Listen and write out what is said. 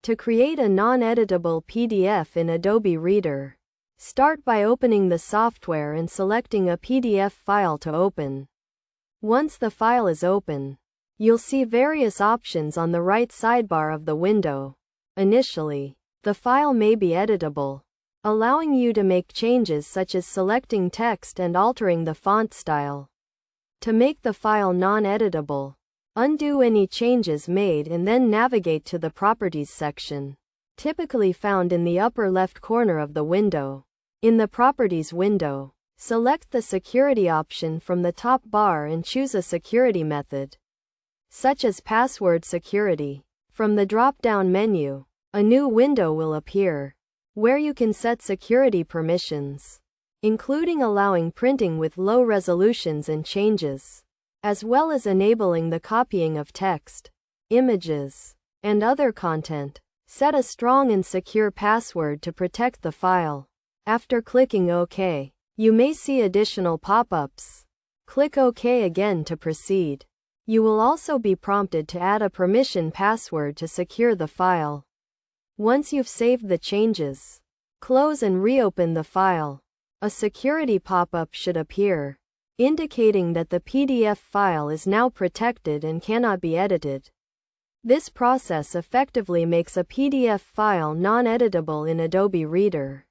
To create a non-editable PDF in Adobe Reader, start by opening the software and selecting a PDF file to open. Once the file is open, you'll see various options on the right sidebar of the window. Initially, the file may be editable, allowing you to make changes such as selecting text and altering the font style. To make the file non-editable, undo any changes made and then navigate to the Properties section, typically found in the upper left corner of the window. In the Properties window, select the Security option from the top bar and choose a security method, such as Password Security. From the drop-down menu, a new window will appear, where you can set security permissions, including allowing printing with low resolutions and changes, as well as enabling the copying of text, images, and other content. Set a strong and secure password to protect the file. After clicking OK, you may see additional pop-ups. Click OK again to proceed. You will also be prompted to add a permission password to secure the file. Once you've saved the changes, close and reopen the file. A security pop-up should appear, indicating that the PDF file is now protected and cannot be edited. This process effectively makes a PDF file non-editable in Adobe Reader.